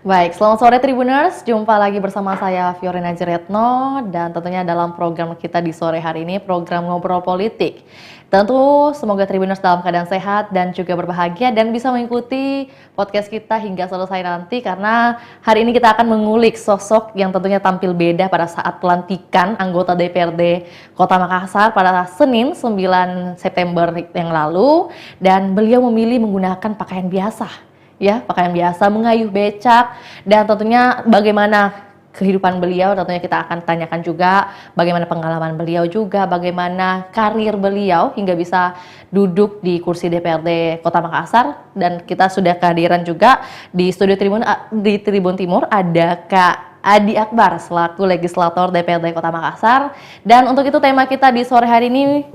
Baik, selamat sore Tribuners. Jumpa lagi bersama saya Fiorina Jeretno dan tentunya dalam program kita di sore hari ini, program Ngobrol Politik. Tentu semoga Tribuners dalam keadaan sehat dan juga berbahagia dan bisa mengikuti podcast kita hingga selesai nanti karena hari ini kita akan mengulik sosok yang tentunya tampil beda pada saat pelantikan anggota DPRD Kota Makassar pada Senin 9 September yang lalu dan beliau memilih menggunakan pakaian biasa. Ya, pakaian biasa, mengayuh becak, dan tentunya bagaimana kehidupan beliau, tentunya kita akan tanyakan juga bagaimana pengalaman beliau juga, bagaimana karir beliau hingga bisa duduk di kursi DPRD Kota Makassar. Dan kita sudah kehadiran juga di studio Tribun Timur ada Kak Adi Akbar selaku legislator DPRD Kota Makassar. Dan untuk itu tema kita di sore hari ini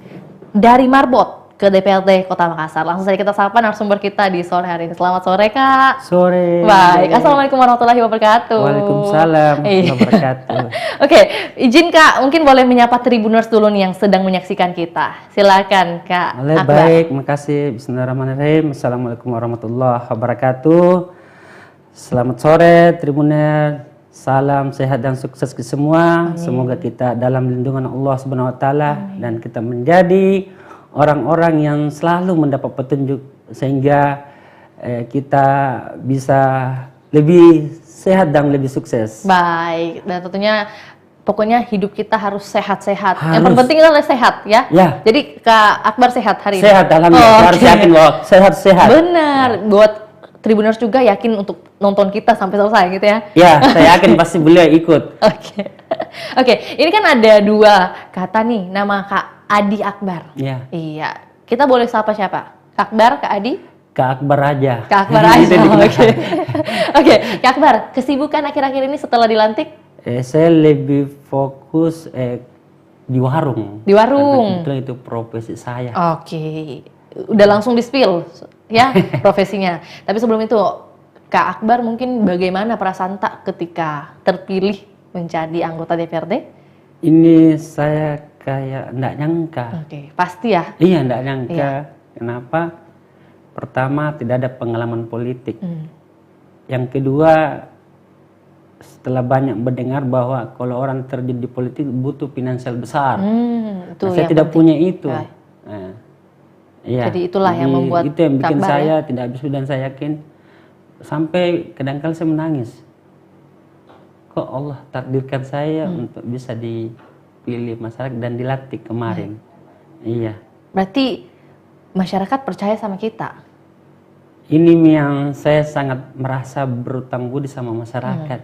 dari Marbot ke DPRD Kota Makassar. Langsung saja kita sapa narasumber kita di sore hari ini. Selamat sore, Kak. Sore. Baik. Assalamualaikum warahmatullahi wabarakatuh. Waalaikumsalam warahmatullahi wabarakatuh. Oke, izin Kak, mungkin boleh menyapa Tribuners dulu nih yang sedang menyaksikan kita. Silakan, Kak. Baik, makasih. Bismillahirrahmanirrahim. Assalamualaikum warahmatullahi wabarakatuh. Selamat sore, Tribuner. Salam sehat dan sukses ke semua. Amin. Semoga kita dalam lindungan Allah Subhanahu wa taala dan kita menjadi orang-orang yang selalu mendapat petunjuk sehingga kita bisa lebih sehat dan lebih sukses. Baik, dan tentunya pokoknya hidup kita harus sehat-sehat. Yang penting adalah sehat ya. Ya. Jadi Kak Akbar sehat hari ini? Sehat, alhamdulillah. Harus yakin loh, sehat-sehat. Benar, buat Tribuners juga yakin untuk nonton kita sampai selesai gitu ya? Ya, saya yakin pasti beliau ikut. Oke, ini kan ada dua kata nih, nama Kak Adi Akbar. Ya. Iya, kita boleh sapa siapa? Kak Akbar, Kak Adi? Kak Akbar aja. Kak Akbar aja, Oke, Kak Akbar, kesibukan akhir-akhir ini setelah dilantik? Saya lebih fokus di warung. Di warung? Karena itu profesi saya. Oke, udah langsung di-spill ya profesinya. Tapi sebelum itu, Kak Akbar mungkin bagaimana perasaan tak ketika terpilih menjadi anggota DPRD? Ini saya kayak enggak nyangka. Oke, pasti ya? Iya, enggak nyangka. Iya. Kenapa? Pertama, tidak ada pengalaman politik. Yang kedua, setelah banyak mendengar bahwa kalau orang terjun di politik butuh finansial besar. Saya tidak punya itu. Ya. Iya. Jadi itulah yang membuat itu yang bikin Akbar, saya ya? tidak habis dan saya yakin sampai kadang-kala saya menangis. Kok Allah takdirkan saya untuk bisa dipilih masyarakat dan dilatih kemarin. Iya. Berarti masyarakat percaya sama kita. Ini yang saya sangat merasa berutang budi sama masyarakat.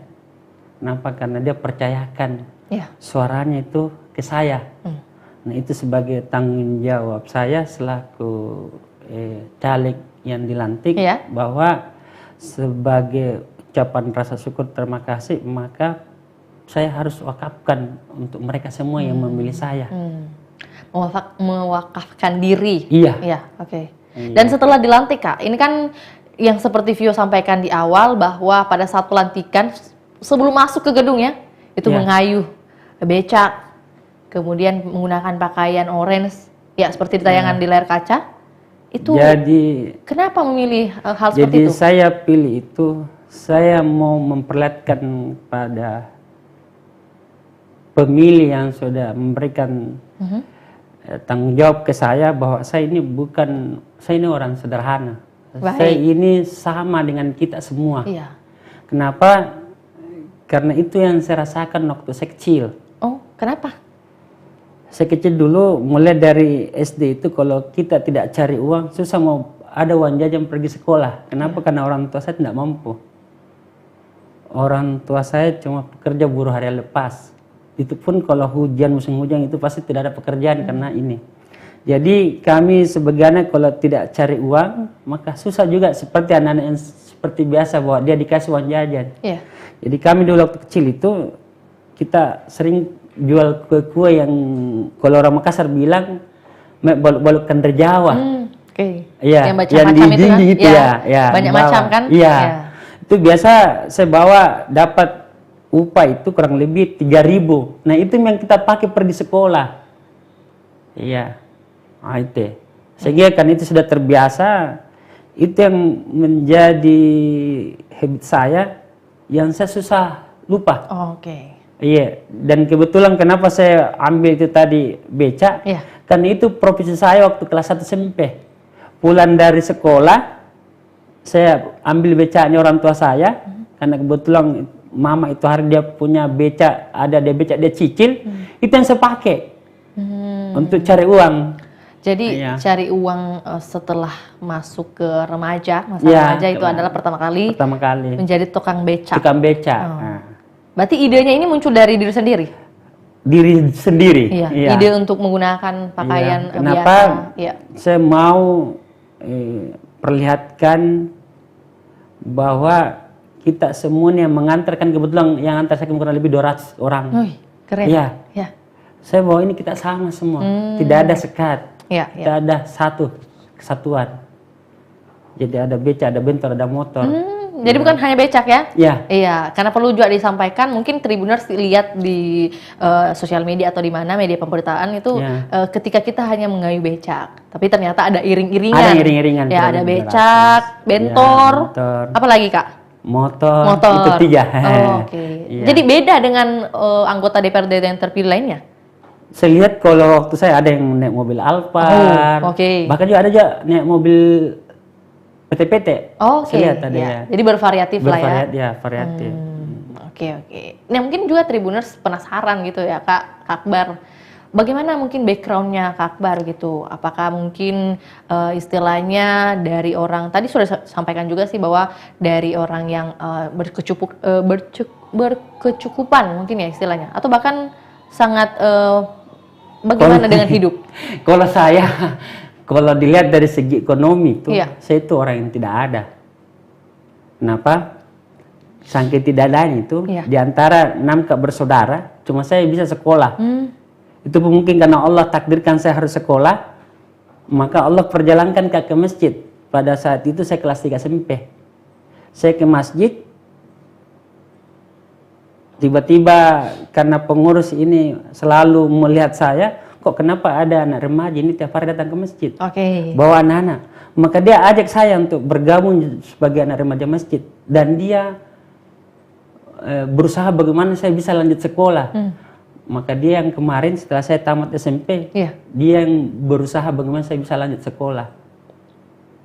Kenapa? Karena dia percayakan suaranya itu ke saya. Nah, itu sebagai tanggung jawab saya selaku caleg yang dilantik bahwa sebagai ucapan rasa syukur terima kasih, maka saya harus wakafkan untuk mereka semua yang memilih saya. Mewakafkan diri. Iya. Oke. Dan setelah dilantik Kak, ini kan yang seperti Vio sampaikan di awal bahwa pada saat pelantikan sebelum masuk ke gedung ya, itu mengayuh becak, kemudian menggunakan pakaian orange, ya seperti di tayangan di layar kaca. Itu jadi kenapa memilih hal seperti itu? Jadi saya pilih itu, saya mau memperlihatkan pada pemilih yang sudah memberikan tanggung jawab ke saya bahwa saya ini orang sederhana. Baik. Saya ini sama dengan kita semua. Iya. Kenapa? Karena itu yang saya rasakan waktu saya kecil. Oh, kenapa? Saya kecil dulu, mulai dari SD itu kalau kita tidak cari uang, susah mau ada uang jajan pergi sekolah. Kenapa? Karena orang tua saya tidak mampu. Orang tua saya cuma pekerja buruh harian lepas. Itu pun kalau musim hujan itu pasti tidak ada pekerjaan karena ini. Jadi kami sebagai anak kalau tidak cari uang, maka susah juga seperti anak-anak yang seperti biasa bahwa dia dikasih uang jajan. Jadi kami dulu waktu kecil itu kita sering jual kue-kue yang kalau orang Makassar bilang balok-balok kender Jawa. Yang macam-macam itu kan? Gitu ya. Banyak macam kan? Iya. Itu biasa saya bawa dapat upah itu kurang lebih 3.000. Nah, itu yang kita pakai pergi sekolah. Iya. Nah, itu. Sehingga kan itu sudah terbiasa. Itu yang menjadi habit saya yang saya susah lupa. Oke. Iya, dan kebetulan kenapa saya ambil itu tadi beca, Iya. karena itu profesi saya waktu kelas 1 SMP. Pulang dari sekolah, saya ambil becanya orang tua saya, karena kebetulan mama itu hari dia punya beca, ada dia beca dia cicil, itu yang saya pakai untuk cari uang. Jadi Iya. cari uang setelah masuk ke remaja, masa Iya, remaja itu adalah pertama kali menjadi tukang beca. Tukang beca. Oh. Nah, Berarti idenya ini muncul dari diri sendiri? diri sendiri. Iya. Iya. Ide untuk menggunakan pakaian Kenapa biasa. Iya. saya mau perlihatkan bahwa kita semuanya mengantarkan, kebetulan yang antar saya kurang lebih 200 orang. Wih, keren. Iya. Iya. Saya bahwa ini kita sama semua, tidak ada sekat, Iya, kita ada satu kesatuan. Jadi ada beca, ada bentor, ada motor. Jadi bukan hanya becak ya? Ya, Iya, karena perlu juga disampaikan, mungkin Tribuners lihat di sosial media atau di mana media pemberitaan itu Iya. ketika kita hanya mengayu becak, tapi ternyata ada iring-iringan. Ada iring-iringan. Ya, kurang ada lebih becak, 200. bentor, Ya, bentor, apa lagi Kak? motor, Motor. itu 3. Oh, oke. Iya. Jadi beda dengan anggota DPRD yang terpilih lainnya? Saya lihat kalau waktu saya ada yang naik mobil Alphard, Oh, oke. bahkan juga ada juga naik mobil PT-PT. Oh, oke. Saya lihat ada Ya. ya. Jadi bervariatif lah ya. Ya, variatif. Oke, oke. Nah, mungkin juga Tribuners penasaran gitu ya, Kak Akbar. Bagaimana mungkin backgroundnya Kak Akbar gitu? Apakah mungkin istilahnya dari orang, tadi sudah sampaikan juga sih bahwa dari orang yang berkecukupan mungkin ya istilahnya, atau bahkan sangat bagaimana dengan hidup? Kalau saya, kalau dilihat dari segi ekonomi itu, Iya. saya itu orang yang tidak ada. Kenapa? Saking tidak adanya itu, Iya. di antara 6 Kak bersaudara, cuma saya bisa sekolah. Itu pun mungkin karena Allah takdirkan saya harus sekolah, maka Allah perjalankan ke masjid. Pada saat itu saya kelas 3 SMP. Saya ke masjid, tiba-tiba karena pengurus ini selalu melihat saya, kok kenapa ada anak remaja ini tiap hari datang ke masjid, Oke. bawa anak-anak. Maka dia ajak saya untuk bergabung sebagai anak remaja masjid. Dan dia berusaha bagaimana saya bisa lanjut sekolah. Maka dia yang kemarin setelah saya tamat SMP, Iya. dia yang berusaha bagaimana saya bisa lanjut sekolah.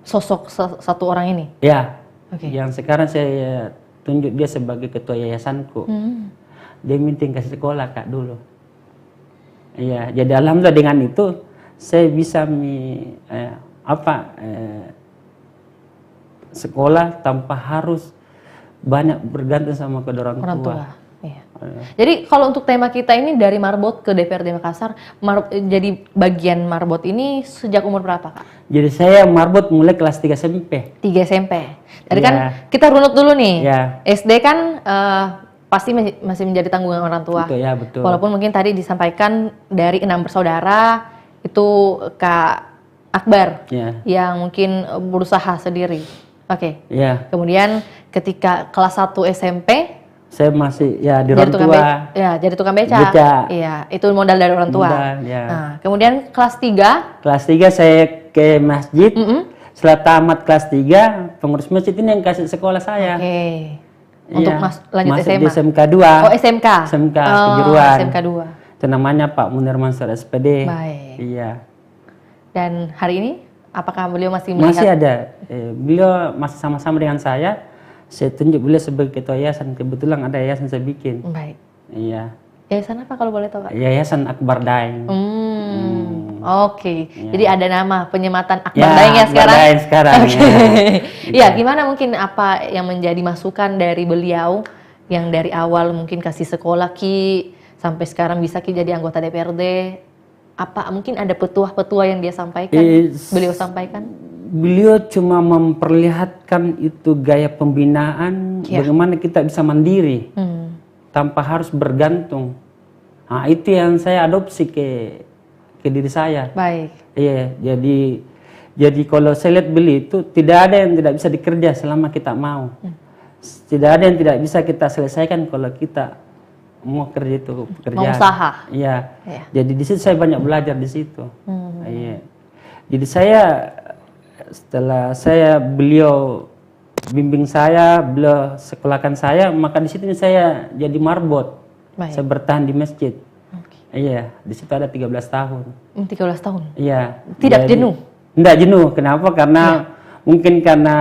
Sosok satu orang ini. Ya, Oke. yang sekarang saya tunjuk dia sebagai ketua yayasanku. Dia minta kasih sekolah Kak dulu. Iya, jadi alhamdulillah dengan itu saya bisa sekolah tanpa harus banyak bergantung sama kedua orang tua. Iya. Jadi kalau untuk tema kita ini dari Marbot ke DPRD Makassar, jadi bagian Marbot ini sejak umur berapa Kak? Jadi saya marbot mulai kelas 3 SMP. 3 SMP. Jadi Iya. kan kita runut dulu nih. Ya, SD kan pasti masih menjadi tanggungan orang tua. itu ya betul. Walaupun mungkin tadi disampaikan dari 6 bersaudara itu Kak Akbar Ya, yang mungkin berusaha sendiri. Oke. ya. Kemudian ketika kelas 1 SMP Saya masih ya di jadi orang tua. jadi tukang beca. Beca. Iya, itu modal dari orang tua. Modal, ya. Nah, kemudian kelas 3, Kelas 3 saya ke masjid. mm-mm. Setelah tamat kelas 3, pengurus masjid ini yang kasih sekolah saya. Oke. Untuk Iya. lanjut Masuk SMA. di SMK 2. Oh, SMK. SMK Oh, kejuruan. SMK 2. Itu namanya Pak Munir Mansur SPD. Baik. Iya. Dan hari ini apakah beliau masih melihat? Masih ada. Beliau masih sama-sama dengan saya. Saya tunjuk beliau sebagai ketua yayasan. Kebetulan ada yayasan saya bikin. Baik. Iya. Yayasan apa kalau boleh tahu Kak? Yayasan Akbar Daeng. Oke. Iya. Jadi ada nama penyematan Akbar Ya, Daeng ya Akbar sekarang? Daeng sekarang, Oke. ya. Iya, gimana mungkin apa yang menjadi masukan dari beliau yang dari awal mungkin kasih sekolah Ki sampai sekarang bisa Ki jadi anggota DPRD? Apa mungkin ada petua-petua yang dia sampaikan? Beliau sampaikan? Beliau cuma memperlihatkan itu gaya pembinaan, Ya. bagaimana kita bisa mandiri tanpa harus bergantung. Nah, itu yang saya adopsi ke diri saya. Baik. Iya, jadi kalau saya lihat beliau itu tidak ada yang tidak bisa dikerja selama kita mau. Tidak ada yang tidak bisa kita selesaikan kalau kita mau kerja itu pekerjaan. Mau usaha. Iya. Iya. Jadi di situ saya banyak belajar di situ. Iya. Jadi saya setelah beliau bimbing saya, beliau sekolahkan saya, maka di situ saya jadi marbot. Baik. Saya bertahan di masjid. Oke. Iya, di situ ada 13 tahun. 13 tahun. Iya. Tidak jenuh? Tidak jenuh. Kenapa? Karena mungkin karena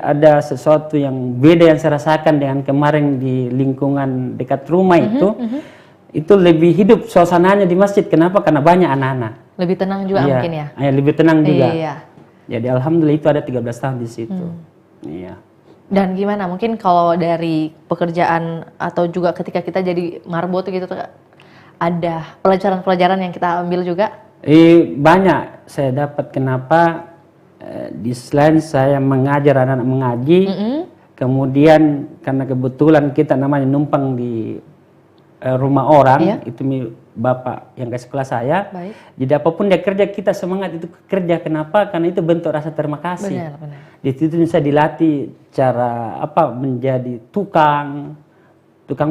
ada sesuatu yang beda yang saya rasakan dengan kemarin di lingkungan dekat rumah itu lebih hidup suasananya di masjid. Kenapa? Karena banyak anak-anak. Lebih tenang juga mungkin ya? Iya, lebih tenang juga. Iya. Jadi alhamdulillah itu ada 13 tahun di situ. Iya. Dan gimana? Mungkin kalau dari pekerjaan atau juga ketika kita jadi marbot gitu ada pelajaran-pelajaran yang kita ambil juga? Banyak saya dapat. Kenapa? Di selain saya mengajar anak-anak mengaji, kemudian karena kebetulan kita namanya numpang di rumah orang, itu bapak yang ke sekolah saya. Baik. Jadi apapun dia kerja, kita semangat itu kerja. Kenapa? Karena itu bentuk rasa terima kasih. Benar. Di situ saya dilatih cara menjadi tukang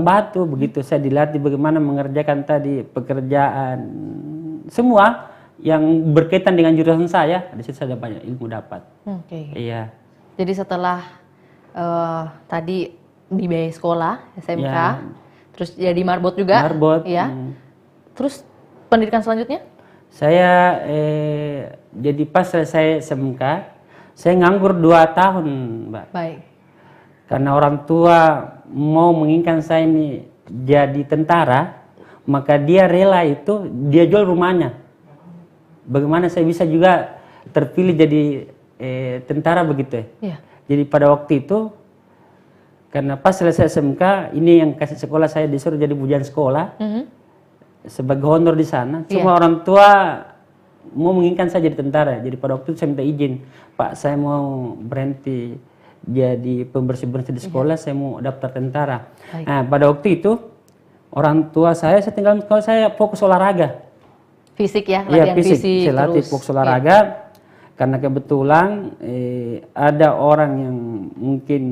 batu, begitu saya dilatih bagaimana mengerjakan tadi pekerjaan semua yang berkaitan dengan jurusan saya. Di situ saya banyak ilmu dapat. Oke. Iya. Jadi setelah tadi dibiayai sekolah SMK, terus jadi marbot juga. Marbot. Ya. Terus pendidikan selanjutnya? Saya jadi pas selesai SMK, saya nganggur 2 tahun, Mbak. Baik. Karena orang tua mau menginginkan saya ini jadi tentara, maka dia rela itu, dia jual rumahnya. Bagaimana saya bisa juga terpilih jadi tentara begitu ya? Iya. Jadi pada waktu itu, karena pas selesai SMK, ini yang kasih sekolah saya disuruh jadi bujan sekolah. Sebagai honor di sana, cuma orang tua mau menginginkan saya jadi tentara. Jadi pada waktu itu saya minta izin, Pak, saya mau berhenti jadi pembersih-bersih di sekolah, saya mau daftar tentara. Nah, pada waktu itu orang tua saya tinggal kalau saya fokus olahraga. Fisik ya, latihan fisik. Saya latih fokus olahraga. Karena kebetulan ada orang yang mungkin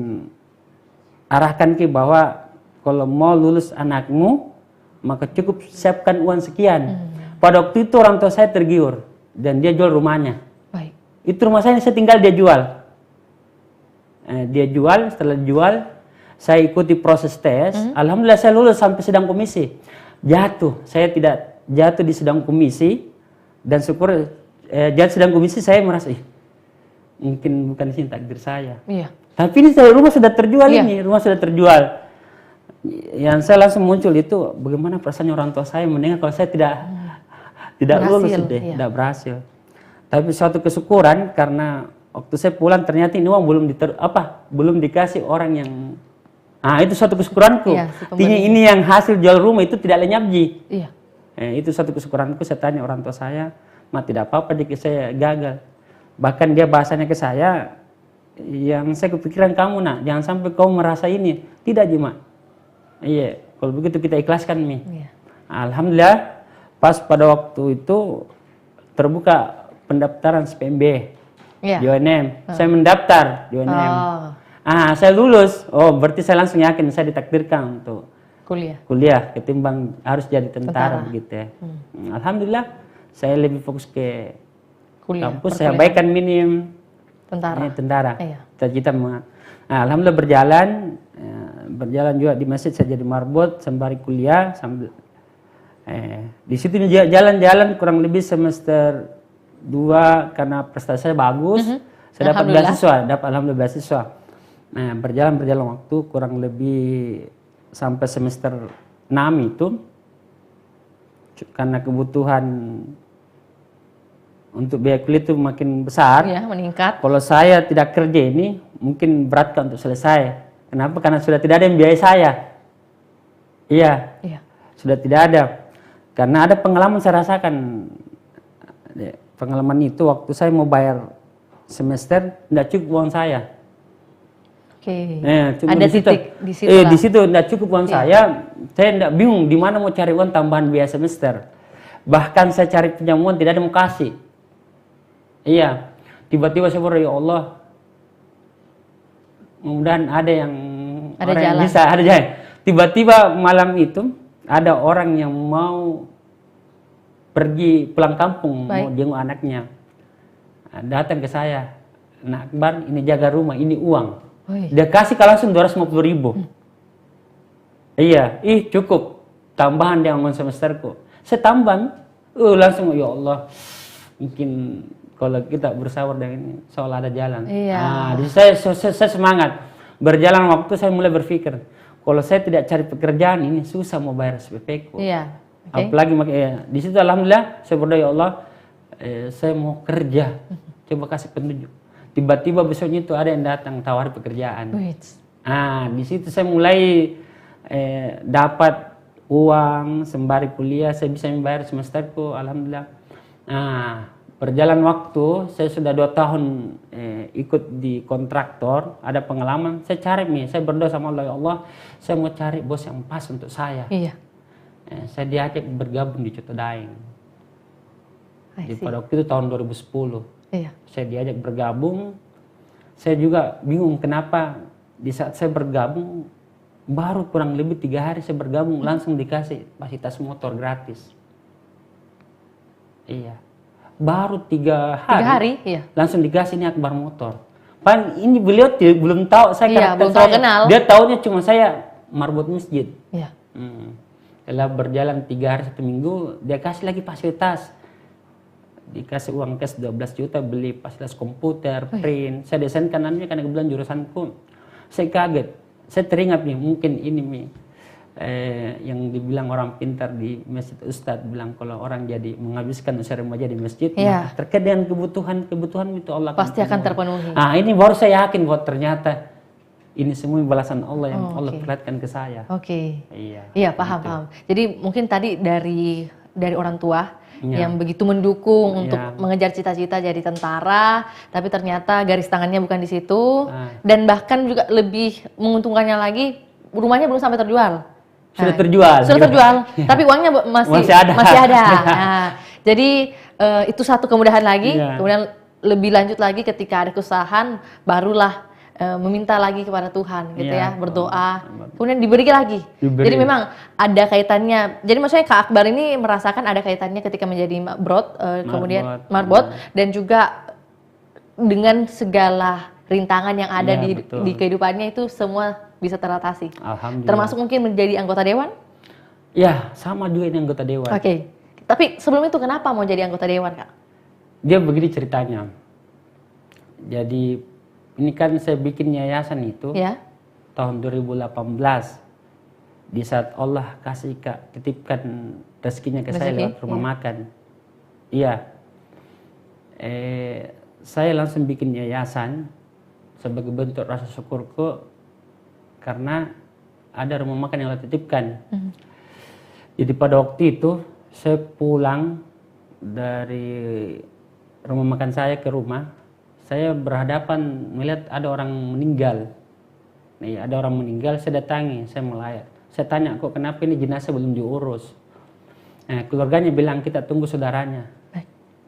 arahkan ke bahwa kalau mau lulus anakmu, maka cukup siapkan uang sekian. Pada waktu itu orang tua saya tergiur dan dia jual rumahnya. Baik. Itu rumah saya tinggal dia jual. Dia jual, setelah jual saya ikuti proses tes. Alhamdulillah saya lulus sampai sidang komisi. Saya tidak jatuh di sidang komisi dan syukur jatuh sidang komisi saya merasa mungkin bukan sini takdir saya. Iya. Tapi ini rumah sudah terjual rumah sudah terjual. Yang saya langsung muncul itu bagaimana perasaan orang tua saya mendengar kalau saya tidak lulus tidak berhasil. Tapi suatu kesyukuran karena waktu saya pulang ternyata ini uang belum dikasih orang yang itu suatu kesyukuranku. Artinya ini yang hasil jual rumah itu tidak lenyap ji. Iya. Itu suatu kesyukuranku. Saya tanya orang tua saya, tidak apa-apa jika saya gagal. Bahkan dia bahasanya ke saya, yang saya kepikiran kamu jangan sampai kau merasa ini. Tidak ji mak. Iya, kalau begitu kita ikhlaskan Mi. Iya. Alhamdulillah, pas pada waktu itu terbuka pendaftaran SPMB di UNM. Saya mendaftar di UNM. Saya lulus. Berarti saya langsung yakin saya ditakdirkan untuk kuliah ketimbang harus jadi tentara begitu ya. Alhamdulillah, saya lebih fokus ke kampus. Saya baikkan minim tentara. Cita-cita alhamdulillah berjalan juga di masjid, saya jadi marbot sembari kuliah sambil di situ jalan-jalan kurang lebih semester 2 karena prestasi saya bagus. Saya dapat alhamdulillah beasiswa. Nah, berjalan waktu kurang lebih sampai semester 6 itu karena kebutuhan untuk biaya kuliah itu makin besar, meningkat. Kalau saya tidak kerja ini mungkin berat untuk selesai. Kenapa? Karena sudah tidak ada yang biaya saya. Iya. Sudah tidak ada. Karena ada pengalaman saya rasakan. Pengalaman itu waktu saya mau bayar semester tidak cukup uang saya. Ada titik di situ. Di situ tidak cukup uang saya. Saya tidak bingung di mana mau cari uang tambahan biaya semester. Bahkan saya cari pinjam uang tidak ada yang mau kasih. Iya. Tiba-tiba saya berdoa, ya Allah, mudah-mudahan ada yang bisa ada jalan. Tiba-tiba malam itu ada orang yang mau pergi pulang kampung, mau jenguk anaknya. Datang ke saya, Nak Akbar ini jaga rumah, ini uang. Wih. Dia kasih kalau langsung 250.000. Iya, cukup. Tambahan dia ngomong semesterku. Saya tambah, langsung ya Allah. Mungkin kalau kita bersawar dengan ini, seolah ada jalan. Iya. Nah, jadi saya semangat. Berjalan waktu saya mulai berpikir, kalau saya tidak cari pekerjaan ini susah mau bayar SPP ku. Iya. Okay. Apalagi di situ alhamdulillah saya berdoa ya Allah, saya mau kerja. Coba kasih petunjuk. Tiba-tiba besoknya itu ada yang datang tawar pekerjaan. Wait. Nah, di situ saya mulai dapat uang sembari kuliah, saya bisa membayar semesterku, alhamdulillah. Nah, berjalan waktu, saya sudah 2 tahun ikut di kontraktor, ada pengalaman, saya cari saya berdoa sama Allah, ya Allah, saya mau cari bos yang pas untuk saya. Iya. Saya diajak bergabung di Coto Daeng. Pada waktu itu tahun 2010. Iya. Saya diajak bergabung, saya juga bingung kenapa di saat saya bergabung, baru kurang lebih 3 hari saya bergabung, langsung dikasih fasilitas motor gratis. Iya. Baru 3 hari, iya. langsung dikasih ini Akbar motor. Pan ini beliau belum tahu saya belum tahu kenal. Dia taunya cuma saya marbot masjid. Iya. Setelah berjalan 3 hari 1 minggu, dia kasih lagi fasilitas. Dikasih uang cash 12 juta beli fasilitas komputer, print. Saya desain kanannya karena kebetulan jurusanku. Saya kaget. Saya teringat nih, mungkin ini yang dibilang orang pintar di masjid Ustadz bilang kalau orang jadi menghabiskan usia remaja di masjid, terkait dengan kebutuhan itu Allah pasti akan terpenuhi. Nah, ini baru saya yakin bahwa ternyata ini semua balasan Allah yang Allah perlihatkan ke saya. Oke. Iya. Iya, paham. Jadi mungkin tadi dari orang tua yang begitu mendukung untuk mengejar cita-cita jadi tentara, tapi ternyata garis tangannya bukan di situ, dan bahkan juga lebih menguntungkannya lagi, rumahnya belum sampai terjual. Sudah terjual. Tapi uangnya masih ada. Nah, jadi itu satu kemudahan lagi. Kemudian lebih lanjut lagi ketika ada kesusahan, barulah meminta lagi kepada Tuhan, gitu ya, berdoa, kemudian diberi lagi. Jadi memang ada kaitannya. Jadi maksudnya Kak Akbar ini merasakan ada kaitannya ketika menjadi kemudian marbot, dan juga dengan segala rintangan yang ada di kehidupannya itu semua bisa teratasi. Alhamdulillah. Termasuk mungkin menjadi anggota dewan? Ya, sama juga ini anggota dewan. Oke. Tapi sebelum itu kenapa mau jadi anggota dewan, Kak? Dia begini ceritanya. Jadi ini kan saya bikin yayasan itu tahun 2018. Di saat Allah kasih titipkan rezekinya ke saya lewat rumah makan. Iya. Saya langsung bikin yayasan sebagai bentuk rasa syukurku karena ada rumah makan yang Allah titipkan. Jadi pada waktu itu saya pulang dari rumah makan saya ke rumah. Saya berhadapan melihat ada orang meninggal. Ada orang meninggal, saya datangi, saya melayat. Saya tanya, kok kenapa ini jenazah belum diurus? Keluarganya bilang, kita tunggu saudaranya.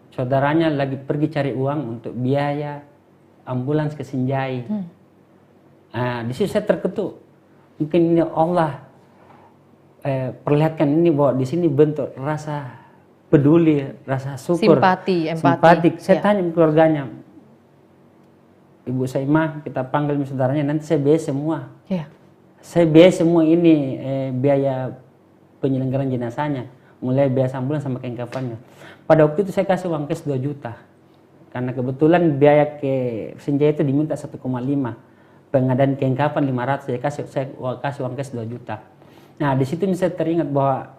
Saudaranya lagi pergi cari uang untuk biaya ambulans ke Sinjai. Di situ saya terketuk. Mungkin ini Allah perlihatkan ini bahwa di sini bentuk rasa peduli, rasa syukur, simpati, empati. Saya tanya keluarganya, Ibu Saimah, kita panggil saudaranya, nanti saya biaya semua. Saya biaya semua ini biaya penyelenggaraan jenazahnya, mulai biaya ambulans sama kain kafannya. Pada waktu itu saya kasih uang cash 2 juta. Karena kebetulan biaya ke Sinjai itu diminta 1,5. Pengadaan kain kafan 500, saya kasih uang cash 2 juta. Nah, di situ saya teringat bahwa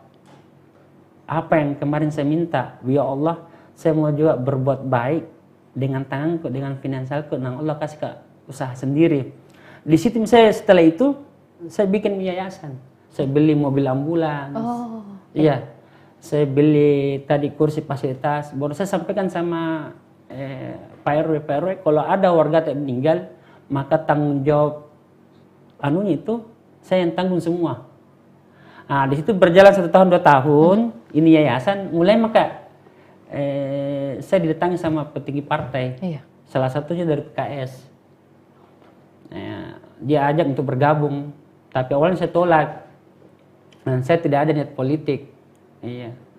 apa yang kemarin saya minta, ya Allah, saya mau juga berbuat baik dengan tanganku, dengan finansialku, nah Allah kasih ke usaha sendiri. Di situ saya setelah itu saya bikin yayasan. Saya beli mobil ambulans. Iya. Saya beli tadi kursi fasilitas. Baru saya sampaikan sama Pak RW, kalau ada warga yang meninggal, maka tanggung jawab itu saya yang tanggung semua. Nah, di situ berjalan 1 tahun 2 tahun, ini yayasan mulai maka saya didatangi sama petinggi partai, salah satunya dari PKS. Dia ajak untuk bergabung, tapi awalnya saya tolak. Saya tidak ada niat politik.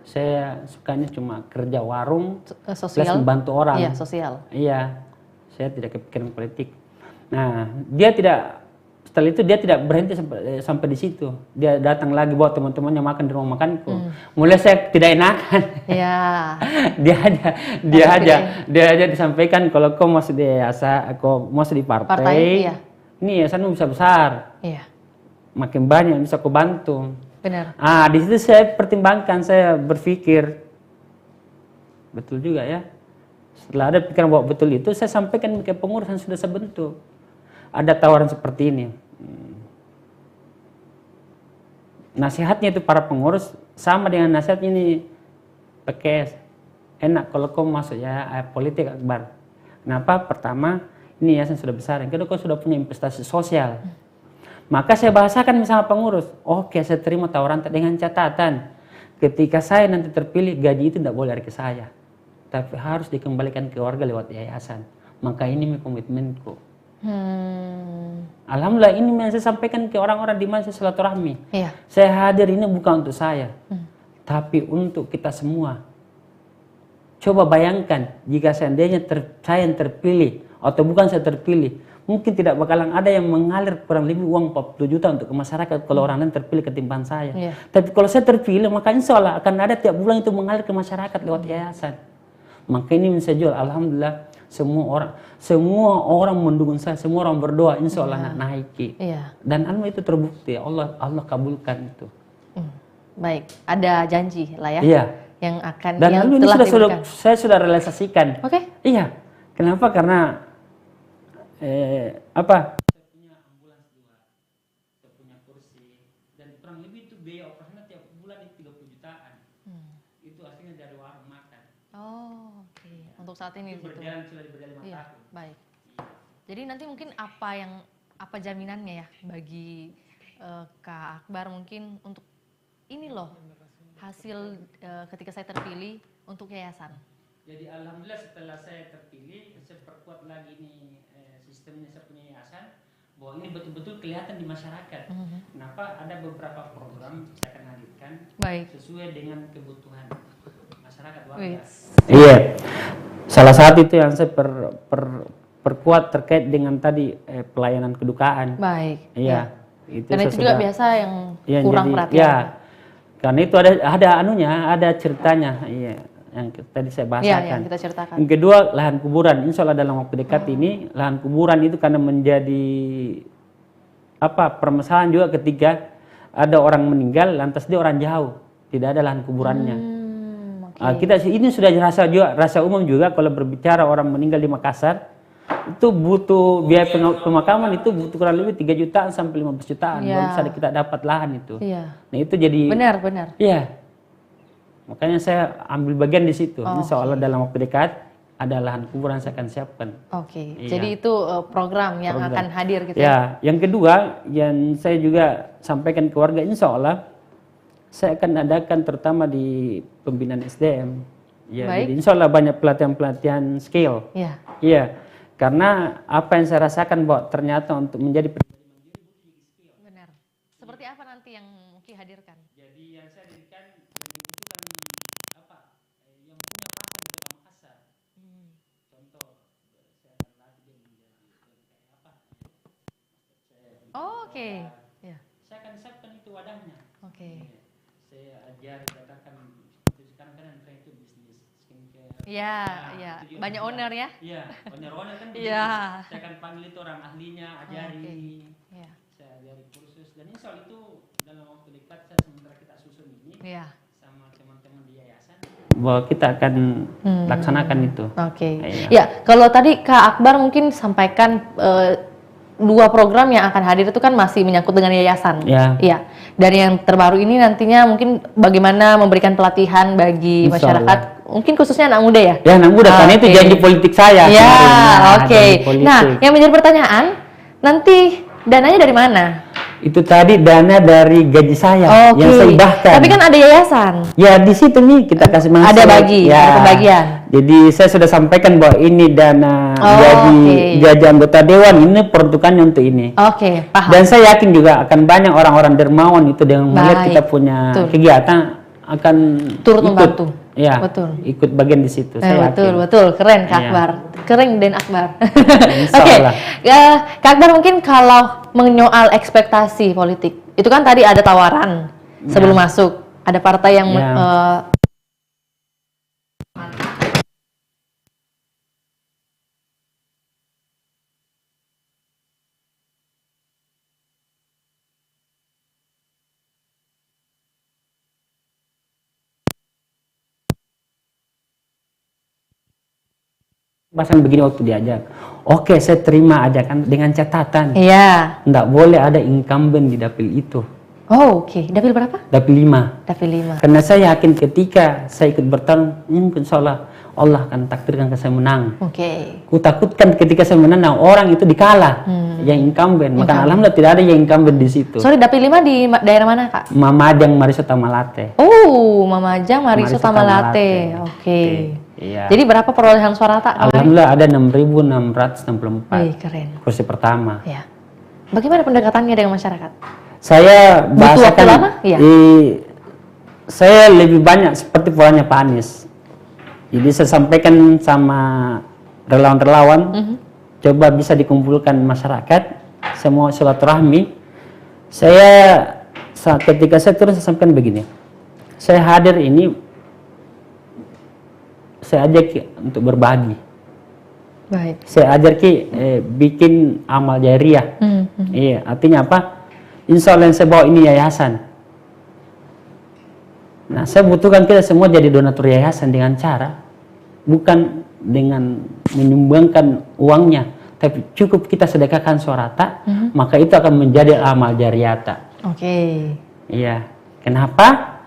Saya sukanya cuma kerja warung, plus membantu orang. Sosial. Iya, saya tidak kepikiran politik. Nah, setelah itu dia tidak berhenti sampai di situ. Dia datang lagi bawa teman-temannya makan di rumah makanku. Mulai saya tidak enakan. Iya. dia aja disampaikan kalau kau masuk di yayasan, kau masuk di partai, iya. Ini yayasanmu bisa besar. Iya. Makin banyak yang bisa kau bantu. Benar. Di situ saya pertimbangkan, saya berpikir betul juga ya. Setelah ada pikiran bahwa betul itu, saya sampaikan ke pengurus yang sudah saya bentuk. Ada tawaran seperti ini. Nasihatnya itu para pengurus sama dengan nasihat ini PKS. Enak kalau kau masuk ya politik Akbar. Kenapa? Pertama, ini yayasan sudah besar. Yang kedua, kau sudah punya investasi sosial. Maka saya bahasakan sama pengurus. Oke, saya terima tawaran dengan catatan. Ketika saya nanti terpilih, gaji itu tidak boleh dari ke saya. Tapi harus dikembalikan ke warga lewat yayasan. Maka ini komitmenku. Alhamdulillah ini yang saya sampaikan ke orang-orang di mana saya silaturahmi. Iya. Saya hadir ini bukan untuk saya. Tapi untuk kita semua. Coba bayangkan jika seandainya saya yang terpilih atau bukan saya terpilih, mungkin tidak bakalan ada yang mengalir kurang lebih uang 40 juta untuk ke masyarakat kalau orang lain terpilih ketimbang saya. Iya. Tapi kalau saya terpilih, maka insya Allah akan ada tiap bulan itu mengalir ke masyarakat lewat yayasan. Maka ini bisa jual. Alhamdulillah semua orang mendukung saya, semua orang berdoa, insya Allah naiki. Iya. Dan alhamdulillah itu terbukti. Allah kabulkan itu. Baik, ada janji lah ya. Iya. Yang akan Dan yang ini telah diberikan. saya sudah realisasikan. Oke. Iya. Kenapa? Karena saya punya ambulans 2, saya punya kursi, dan kurang lebih itu biaya operasional tiap bulan itu 30 jutaan. Itu aslinya dari warung makan. Oh, oke. Untuk saat ini Itu berjalan sudah berjalan 5 Iya, tahun. baik. Jadi nanti mungkin apa jaminannya ya bagi Kak Akbar mungkin untuk ini loh hasil ketika saya terpilih untuk yayasan. Jadi alhamdulillah setelah saya terpilih, saya perkuat lagi ini sistemnya saya punya yayasan bahwa ini betul-betul kelihatan di masyarakat. Kenapa? Ada beberapa program saya akan hadirkan sesuai dengan kebutuhan masyarakat warga. Iya. Salah satu itu yang saya perkuat terkait dengan tadi pelayanan kedukaan. Baik. Iya. Ya. Karena itu juga biasa yang kurang perhatian. Iya. Karena itu ada ceritanya. Iya. Yang tadi saya bahasakan. Iya, yang kita ceritakan. Yang kedua, lahan kuburan. Insya Allah dalam waktu dekat ini, lahan kuburan itu karena menjadi permasalahan juga ketika ada orang meninggal, lantas dia orang jauh, tidak ada lahan kuburannya. Kita ini sudah rasa umum juga kalau berbicara orang meninggal di Makassar, itu butuh biaya pemakaman itu butuh kurang lebih 3 jutaan sampai 15 jutaan baru bisa kita dapat lahan itu. Iya. Nah itu jadi benar. Iya. Makanya saya ambil bagian di situ. Insya Allah dalam waktu dekat ada lahan kuburan saya akan siapkan. Oke. Iya. Jadi itu program yang akan hadir gitu ya. Yang kedua yang saya juga sampaikan ke warga, insya Allah saya akan adakan terutama di pembinaan SDM. Ya, jadi insya Allah banyak pelatihan-pelatihan skill. Iya. Iya. Karena apa yang saya rasakan bahwa ternyata untuk menjadi pribadi mandiri butuh skill. Benar. Seperti apa nanti yang mungkin hadirkan? Jadi yang saya hadirkan yang punya rasa di Kota Makassar. Contoh, saya akan latih dia menjadi Oke. Ya. Saya akan siapkan itu wadahnya. Oke. Saya ajari katakan sekarang kan yang itu bisnis skincare. Iya, iya. Banyak owner ya? Iya, owner kan. Iya. Saya akan panggil itu orang ahlinya, ajari. Iya. Saya ajari kursus dan insya Allah itu dalam waktu dekat sementara kita susun ini. Iya. Sama teman-teman di yayasan bahwa kita akan laksanakan itu. Oke. Ya, kalau tadi Kak Akbar mungkin sampaikan 2 program yang akan hadir itu kan masih menyangkut dengan yayasan. Iya. Dan yang terbaru ini nantinya mungkin bagaimana memberikan pelatihan bagi masyarakat, mungkin khususnya anak muda ya? Ya, anak muda, karena itu janji politik saya. Ya, oke. Nah, yang menjadi pertanyaan, nanti dananya dari mana? Itu tadi dana dari gaji saya yang saya hibahkan. Tapi kan ada yayasan. Ya di situ nih kita kasih masuk. Ada pembagian. Jadi saya sudah sampaikan bahwa ini dana gaji anggota dewan ini peruntukannya untuk ini. Paham. Dan saya yakin juga akan banyak orang-orang dermawan itu dengan melihat kita punya kegiatan akan turut ikut, membantu. ya, Betul. ikut bagian di situ. Saya Betul, yakin. betul, keren Kak Iya. Akbar, keren dan Akbar. Insya Oke, Allah. Kak Akbar mungkin kalau menyoal ekspektasi politik, itu kan tadi ada tawaran sebelum Ya. masuk, ada partai yang Ya. Pasan begini waktu diajak, oke saya terima ajakan dengan catatan, Iya. nggak boleh ada incumbent di dapil itu, Oh, oke. Dapil berapa? dapil 5. Dapil 5. Karena saya yakin ketika saya ikut bertarung, insya Allah Allah akan takdirkan saya menang. Oke. Kutakutkan ketika saya menang, orang itu dikalah, yang incumbent. Maka alhamdulillah tidak ada yang incumbent di situ. Sorry, Dapil 5 di daerah mana, Kak? Mamajang Marisota Malate. Oh, Mamajang Marisota Marisota Malate. Malate. Oke. Iya. Jadi berapa perolehan suara tak? Alhamdulillah ada 6.664 Wih, keren. kursi pertama. Ya. Bagaimana pendekatannya dengan masyarakat? Saya Butuh waktu bahasakan, lama? Iya. saya lebih banyak seperti polanya Pak Anies. Jadi saya sampaikan sama relawan-relawan, coba bisa dikumpulkan masyarakat, semua silaturahmi. Ketika saya turun saya sampaikan begini, saya hadir ini, saya ajak untuk berbagi. Baik. Saya ajak bikin amal jariah. Iya, artinya apa? Insya Allah yang saya bawa ini yayasan. Nah, saya butuhkan kita semua jadi donatur yayasan dengan cara bukan dengan menyumbangkan uangnya, tapi cukup kita sedekahkan sorata, maka itu akan menjadi amal jariata. Oke. Iya. Kenapa?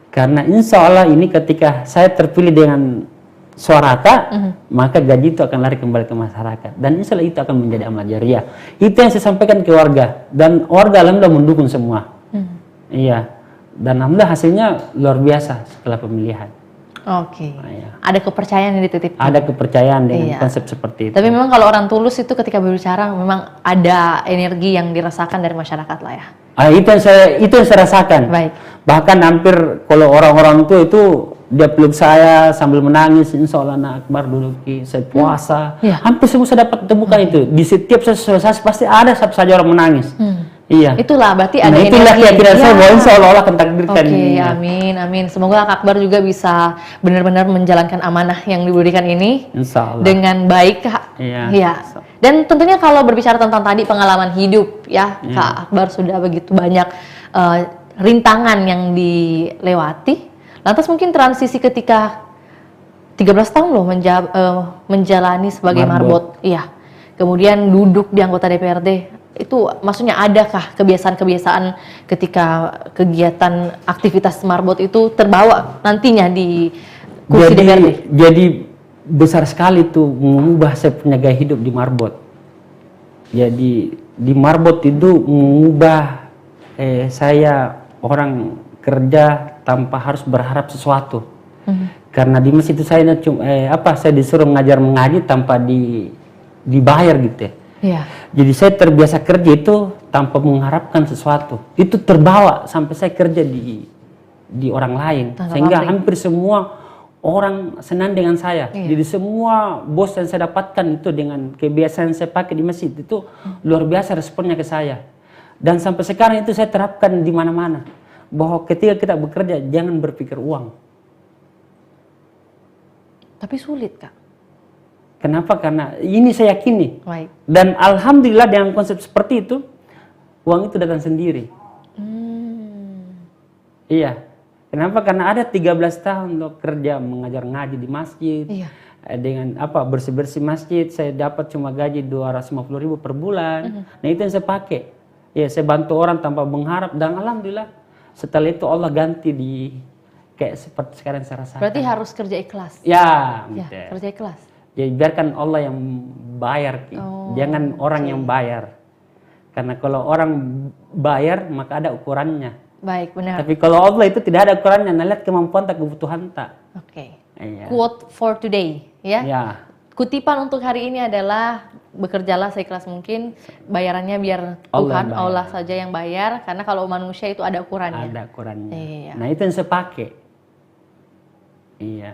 Karena insya Allah ini ketika saya terpilih dengan sorata, maka gaji itu akan lari kembali ke masyarakat. Dan insya Allah itu akan menjadi amal jariah. Itu yang saya sampaikan ke warga. Dan warga alhamdulillah mendukung semua. Iya. Dan alhamdulillah hasilnya luar biasa setelah pemilihan. Oke. Iya. Ada kepercayaan yang dititipkan. Ada kepercayaan dengan Iya. konsep seperti itu. Tapi memang kalau orang tulus itu ketika berbicara memang ada energi yang dirasakan dari masyarakat lah ya. Itu yang saya rasakan. Baik. Bahkan hampir kalau orang-orang tua itu dia peluk saya sambil menangis, insya Allah nak Akbar duduki, saya puasa. Iya. Hampir semua saya dapat temukan itu. Di setiap selesai pasti ada satu saja orang menangis. Iya. Itulah berarti ada Nah itulah energi. keyakinan saya bahwa insya Allah Allah akan takdirkan. Oke, ini. amin, amin. Semoga Kak Akbar juga bisa benar-benar menjalankan amanah yang diberikan ini Insya Allah. dengan baik, Kak. Iya. Dan tentunya kalau berbicara tentang tadi pengalaman hidup, ya, Kak Akbar sudah begitu banyak rintangan yang dilewati. Lantas mungkin transisi ketika 13 tahun loh menjalani sebagai marbot. Iya. Kemudian duduk di anggota DPRD. Itu maksudnya adakah kebiasaan-kebiasaan ketika kegiatan aktivitas marbot itu terbawa nantinya di kursi DPRD? Jadi besar sekali tuh mengubah saya punya gaya hidup di marbot. Jadi di marbot itu mengubah saya orang kerja tanpa harus berharap sesuatu. Karena di masjid itu saya saya disuruh mengaji tanpa dibayar gitu ya. Iya. Jadi saya terbiasa kerja itu tanpa mengharapkan sesuatu. Itu terbawa sampai saya kerja di orang lain. Sehingga hampir semua orang senang dengan saya. Jadi semua bos yang saya dapatkan itu dengan kebiasaan saya pakai di masjid itu luar biasa responnya ke saya. Dan sampai sekarang itu saya terapkan di mana-mana. Bahwa ketika kita bekerja jangan berpikir uang. Tapi sulit, Kak. Kenapa? Karena ini saya yakini. Baik. Dan alhamdulillah dengan konsep seperti itu, uang itu datang sendiri. Iya. Kenapa? Karena ada 13 tahun loh kerja mengajar ngaji di masjid. Iya. Dengan bersih-bersih masjid, saya dapat cuma gaji 250.000 per bulan. Nah itu yang saya pakai. Ya, saya bantu orang tanpa mengharap. Dan alhamdulillah setelah itu Allah ganti kayak seperti sekarang saya rasakan. Berarti harus kerja ikhlas. Ya, Ya, gitu. kerja ikhlas. Jadi biarkan Allah yang bayar, jangan orang yang bayar. Karena kalau orang bayar maka ada ukurannya. Baik, benar. Tapi kalau Allah itu tidak ada ukurannya, lihat kemampuan tak kebutuhan tak. Oke. Iya. Quote for today, ya. Ya. Kutipan untuk hari ini adalah bekerjalah seikhlas mungkin, bayarannya biar Tuhan, Allah saja yang bayar, karena kalau manusia itu ada ukurannya. Ada ukurannya. Iya. Nah itu yang saya pakai. Iya.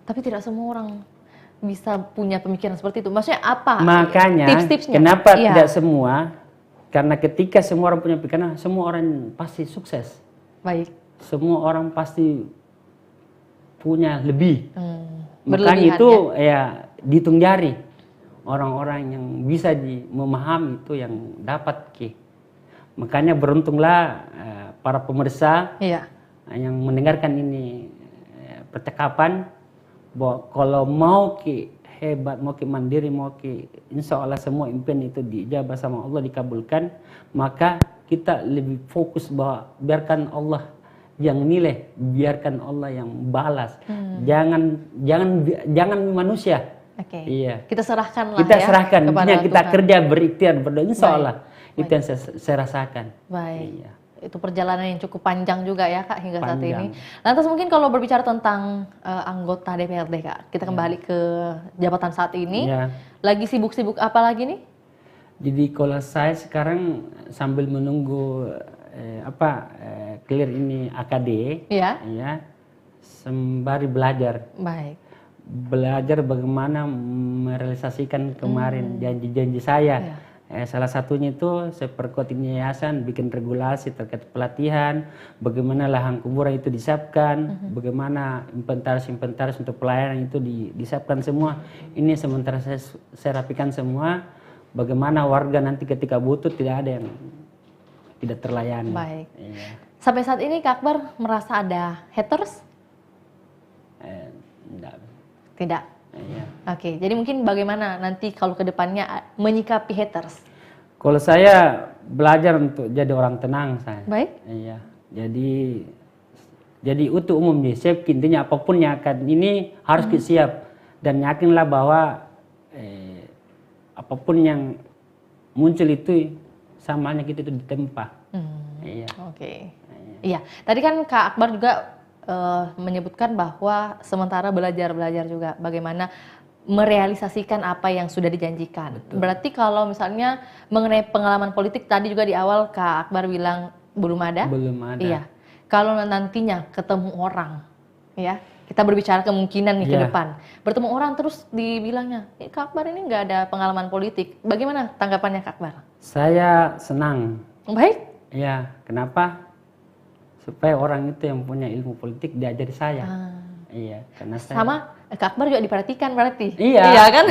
Tapi tidak semua orang bisa punya pemikiran seperti itu. Maksudnya apa? Makanya Tips-tipsnya? kenapa Iya. tidak semua? Karena ketika semua orang punya pikiran, semua orang pasti sukses. Baik. Semua orang pasti punya lebih. Makanya Berlebihan, itu ya dihitung jari. Orang-orang yang bisa memahami itu yang dapat ki. Makanya beruntunglah para pemirsa Iya. yang mendengarkan ini percakapan bahwa kalau mau ki hebat, mau ki mandiri, mau ki insya Allah semua impian itu diijabah sama Allah, dikabulkan, maka kita lebih fokus bahwa biarkan Allah yang nilai, biarkan Allah yang balas. Jangan manusia. Oke. Iya. Kita serahkan lah Kita ya serahkan, kepada intinya kita Tuhan. kerja berikhtiar berdoa, insya Baik. Allah itu yang saya rasakan. Baik. Iya. Itu perjalanan yang cukup panjang juga ya Kak hingga saat ini. Panjang. Lantas mungkin kalau berbicara tentang anggota DPRD Kak, kita kembali ke jabatan saat ini. Iya. Lagi sibuk-sibuk apa lagi nih? Jadi kalau saya sekarang sambil menunggu clear ini AKD, Iya. ya, sembari belajar Baik. bagaimana merealisasikan kemarin janji-janji saya. Iya. Salah satunya itu saya perkuat ini yayasan, bikin regulasi terkait pelatihan, bagaimana lahan kuburan itu disiapkan, bagaimana inventaris untuk pelayanan itu disiapkan semua. Ini sementara saya rapikan semua, bagaimana warga nanti ketika butuh tidak ada yang tidak terlayani. Baik. Iya. Sampai saat ini Kak Akbar merasa ada haters? Enggak. Tidak. Iya. Oke, jadi mungkin bagaimana nanti kalau ke depannya menyikapi haters? Kalau saya belajar untuk jadi orang tenang saya. Baik. Iya. Jadi untuk umumnya siap, intinya apapun yang akan ini harus kita siap dan yakinlah bahwa apapun yang muncul itu samanya kita itu ditempa. Iya. Oke. Iya. Tadi kan Kak Akbar juga menyebutkan bahwa sementara belajar juga bagaimana merealisasikan apa yang sudah dijanjikan. Betul. Berarti kalau misalnya mengenai pengalaman politik tadi juga di awal Kak Akbar bilang belum ada. Belum ada. Iya. Kalau nantinya ketemu orang, ya kita berbicara kemungkinan nih ke Iya. depan, bertemu orang terus dibilangnya, Kak Akbar ini nggak ada pengalaman politik. Bagaimana tanggapannya Kak Akbar? Saya senang. Baik. Iya. Kenapa? Supaya orang itu yang punya ilmu politik diajari saya. Iya. Karena saya. Sama Kak Akbar juga diperhatikan berarti. Iya. Iya kan?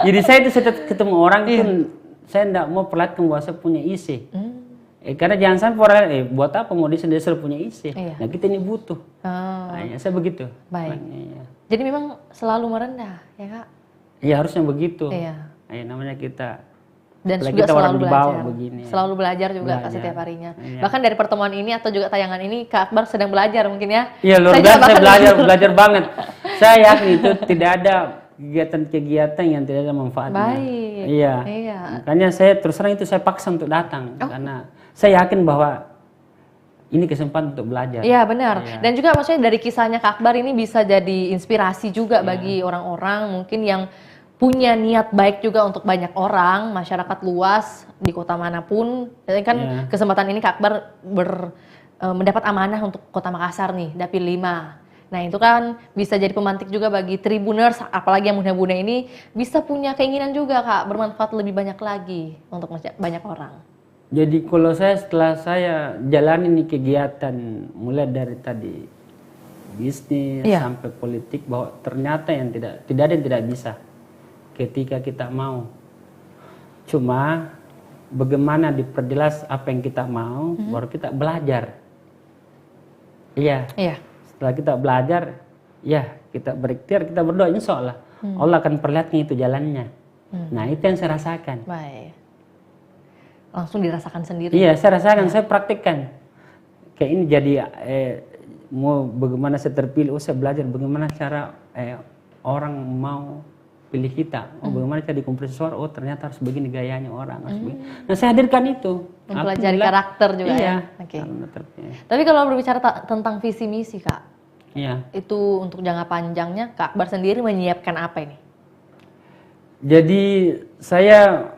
Jadi saya itu setiap ketemu orang itu saya tidak mau perlihatkan bahwa saya punya isi. Karena jangan sampai orang buat apa mau dia sendiri punya isi. Iya. Nah kita ini butuh. Saya begitu. Baik. Iya. Jadi memang selalu merendah, ya Kak? Iya harusnya begitu. Iya. Namanya kita. Dan apalagi juga kita orang selalu di bawah belajar. begini. Selalu belajar juga Kak Belajar. setiap harinya. Iya. Bahkan dari pertemuan ini atau juga tayangan ini Kak Akbar sedang belajar mungkin ya. Iya luar Saya biasa juga saya bahkan- belajar banget. Saya yakin itu tidak ada kegiatan-kegiatan yang tidak ada manfaatnya. Baik. Iya. Iya. Makanya saya terus terang itu saya paksa untuk datang karena saya yakin bahwa ini kesempatan untuk belajar. Iya benar. Iya. Dan juga maksudnya dari kisahnya Kak Akbar ini bisa jadi inspirasi juga bagi orang-orang mungkin yang punya niat baik juga untuk banyak orang, masyarakat luas di kota manapun. Jadi kan kesempatan ini Kak Akbar mendapat amanah untuk Kota Makassar nih, Dapil 5. Nah itu kan bisa jadi pemantik juga bagi Tribuners, apalagi yang muda-muda ini bisa punya keinginan juga Kak, bermanfaat lebih banyak lagi untuk banyak orang. Jadi kalau saya setelah saya jalani nih kegiatan mulai dari tadi bisnis sampai politik bahwa ternyata yang tidak ada yang tidak bisa ketika kita mau. Cuma bagaimana diperjelas apa yang kita mau baru kita belajar. Iya. Setelah kita belajar, ya kita berikhtiar, kita berdoa, insya Allah Allah akan perlihatkan itu jalannya. Nah itu yang saya rasakan. Baik. Langsung dirasakan sendiri. Iya, saya rasakan, saya praktikkan. Kayak ini jadi mau bagaimana saya terpilih, saya belajar bagaimana cara orang mau pilih kita. Bagaimana cara dikumpulkan sesuatu, ternyata harus begini gayanya orang. Harus begini. Nah saya hadirkan itu. Mempelajari karakter juga iya, ya. Oke. Terpilih. Tapi kalau berbicara tentang visi misi Kak, Iya. itu untuk jangka panjangnya Kak Akbar sendiri menyiapkan apa ini? Jadi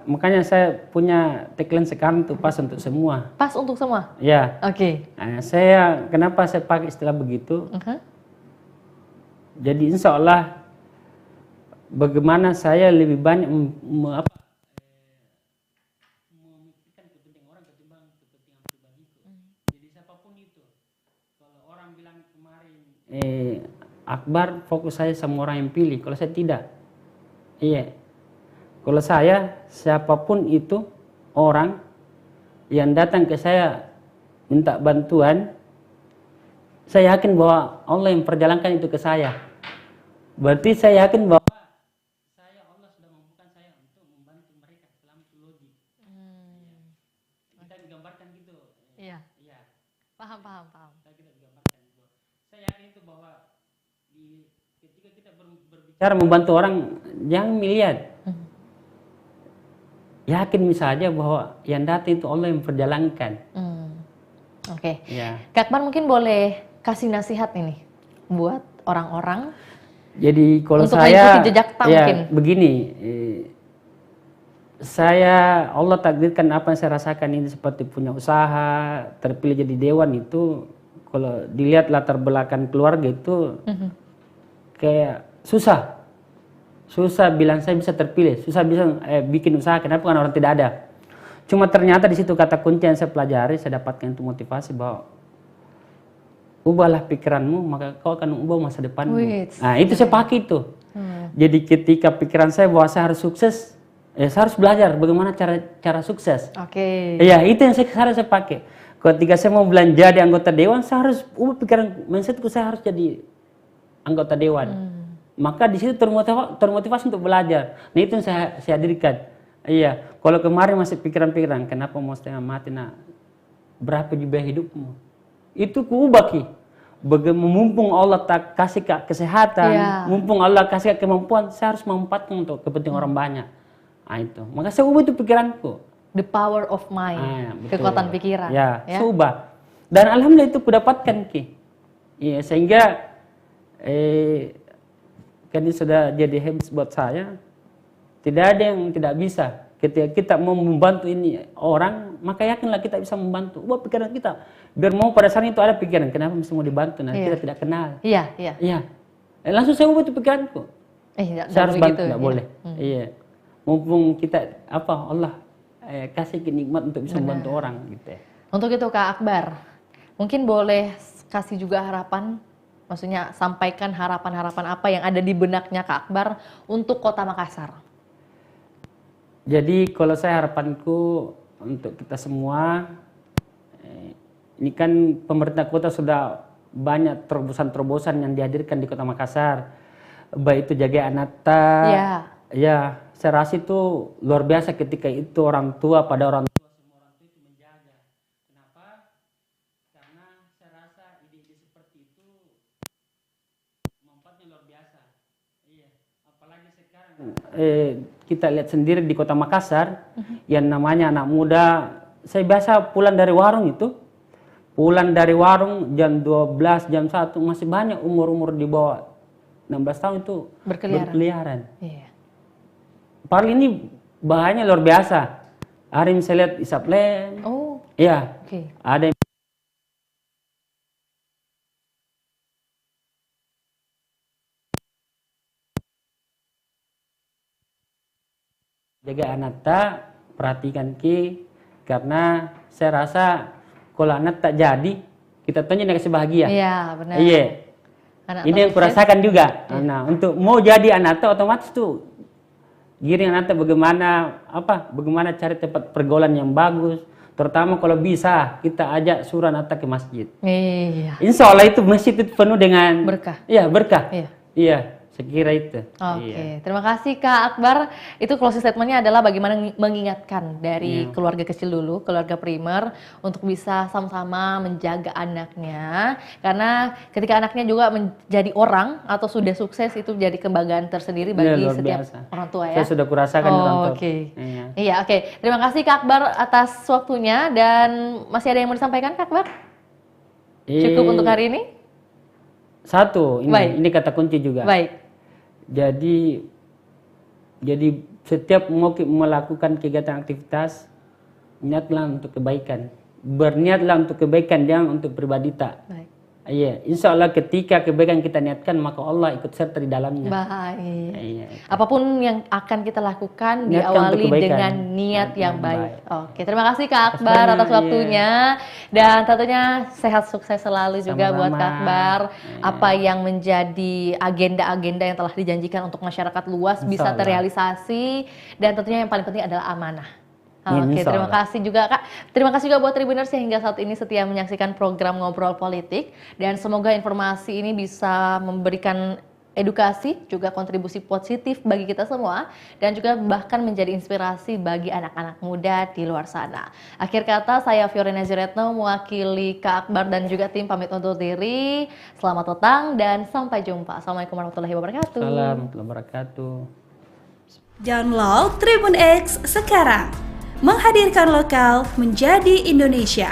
makanya saya punya tagline sekarang tuh pas untuk semua. Pas untuk semua? Ya. Oke. Nah, kenapa saya pakai istilah begitu? Uh-huh. Jadi insya Allah bagaimana saya lebih banyak memikirkan kepentingan orang ketimbang kepentingan pribadiku. Jadi siapapun itu, kalau orang bilang kemarin Akbar fokus saya sama orang yang pilih, kalau saya tidak. Iya. Kalau saya, siapapun itu orang yang datang ke saya minta bantuan, saya yakin bahwa Allah yang perjalankan itu ke saya. Berarti saya yakin bahwa Allah sudah mampukan saya untuk membantu mereka selama itu logik. Kita digambarkan gitu. Iya. Iya. Paham. Kita digambarkan gitu. Saya yakin itu bahwa ketika kita berbicara membantu orang, jangan melihat. Yakin misalnya bahwa yang datang itu Allah yang perjalankan. Oke. Ya. Kak Akbar mungkin boleh kasih nasihat ini buat orang-orang. Jadi kalau untuk saya, mengikuti jejak mungkin begini, Allah takdirkan apa yang saya rasakan ini seperti punya usaha, terpilih jadi dewan itu, kalau dilihat latar belakang keluarga itu kayak susah bilang saya bisa terpilih, susah bisa bikin usaha. Kenapa? Karena orang tidak ada. Cuma ternyata di situ kata kunci yang saya pelajari, saya dapatkan itu motivasi bahwa ubahlah pikiranmu, maka kau akan ubah masa depanmu. Nah itu saya pakai itu. Jadi ketika pikiran saya bahwa saya harus sukses, saya harus belajar bagaimana cara sukses. Oke. Ya itu yang harus saya pakai. Ketika saya mau belanja di anggota dewan, saya harus ubah pikiran mindsetku, saya harus jadi anggota dewan. Maka di situ termotivasi untuk belajar. Nah itu yang saya hadirkan. Iya, kalau kemarin masih pikiran-pikiran, kenapa mau setengah mati, nah berapa juga hidupmu? Itu kuubah ki. Mumpung Allah tak kasih kesehatan, mumpung Allah kasih kemampuan, saya harus memanfaatkan untuk kepentingan orang banyak. Nah itu, maka saya ubah itu pikiranku. The power of mind, kekuatan pikiran. Ya, saya ubah. Dan alhamdulillah itu kudapatkan ki. Iya, sehingga kan ini sudah jadi habis buat saya. Tidak ada yang tidak bisa. Ketika kita mau membantu ini orang, maka yakinlah kita bisa membantu. Ubah pikiran kita. Biar mau pada saat itu ada pikiran, kenapa mesti mau dibantu? Nah, kita tidak kenal. Iya. Langsung saya ubah itu pikiranku. Saya harus bantu, tidak boleh. Iya. Mumpung kita Allah kasih kenikmat untuk bisa membantu orang gitu ya. Untuk itu Kak Akbar, mungkin boleh kasih juga harapan. Maksudnya sampaikan harapan-harapan apa yang ada di benaknya Kak Akbar untuk Kota Makassar. Jadi kalau saya harapanku untuk kita semua, ini kan pemerintah kota sudah banyak terobosan-terobosan yang dihadirkan di Kota Makassar. Baik itu jaga Anata. Ya, saya rasa itu luar biasa ketika itu orang tua pada orang tua, semua orang tua itu menjaga. Kenapa? Karena saya rasa ide-ide seperti itu manfaatnya luar biasa. Iya, apalagi sekarang kita lihat sendiri di Kota Makassar yang namanya anak muda. Saya biasa pulang dari warung jam 12, jam 1 masih banyak umur-umur di bawah 16 tahun itu berkeliaran. Iya. Padahal ini bahayanya luar biasa. Hari ini saya lihat isap lem. Oh. Iya. Okay. Ada yang jaga anak perhatikan ki, karena saya rasa kalau anak tak jadi, kita tanya dia kasih bahagia. Iya, benar. Iya. Ini yang kurasakan juga. Iya. Nah, untuk mau jadi anak otomatis tuh giring anak bagaimana cari tempat pergaulan yang bagus, terutama kalau bisa kita ajak suruh anak ke masjid. Iya. Insya Allah itu masjid itu penuh dengan berkah. Iya, berkah. Iya. Saya kira itu. Oke, terima kasih Kak Akbar. Itu closing statementnya adalah bagaimana mengingatkan dari keluarga kecil dulu, keluarga primer, untuk bisa sama-sama menjaga anaknya. Karena ketika anaknya juga menjadi orang atau sudah sukses, itu jadi kebanggaan tersendiri bagi setiap orang tua ya. Saya sudah kurasakan orang tua. Iya, oke. Terima kasih Kak Akbar atas waktunya, dan masih ada yang mau disampaikan Kak Akbar? Cukup untuk hari ini? Satu, ini kata kunci juga. Baik. Jadi Jadi setiap mau melakukan kegiatan aktivitas, niatlah untuk kebaikan. Berniatlah untuk kebaikan, jangan untuk pribadi tak. Baik. Iya, insya Allah ketika kebaikan kita niatkan, maka Allah ikut serta di dalamnya. Baik. Iya. Apapun yang akan kita lakukan Niatkan diawali untuk kebaikan. dengan niat yang baik. Oke, terima kasih Kak Akbar Banyak, atas waktunya dan tentunya sehat sukses selalu juga buat Sama-sama. Kak Akbar. Iya. Apa yang menjadi agenda-agenda yang telah dijanjikan untuk masyarakat luas Insya bisa Allah. terrealisasi dan tentunya yang paling penting adalah amanah. Ya, Oke, insya terima Allah. kasih juga Kak. Terima kasih juga buat Tribuners yang hingga saat ini setia menyaksikan program Ngobrol Politik dan semoga informasi ini bisa memberikan edukasi juga kontribusi positif bagi kita semua dan juga bahkan menjadi inspirasi bagi anak-anak muda di luar sana. Akhir kata saya Fiorina Ziretno mewakili Kak Akbar dan juga tim pamit undur diri. Selamat datang dan sampai jumpa. Assalamualaikum warahmatullahi wabarakatuh. Assalamualaikum warahmatullahi wabarakatuh. Download Tribun X sekarang. Menghadirkan lokal menjadi Indonesia.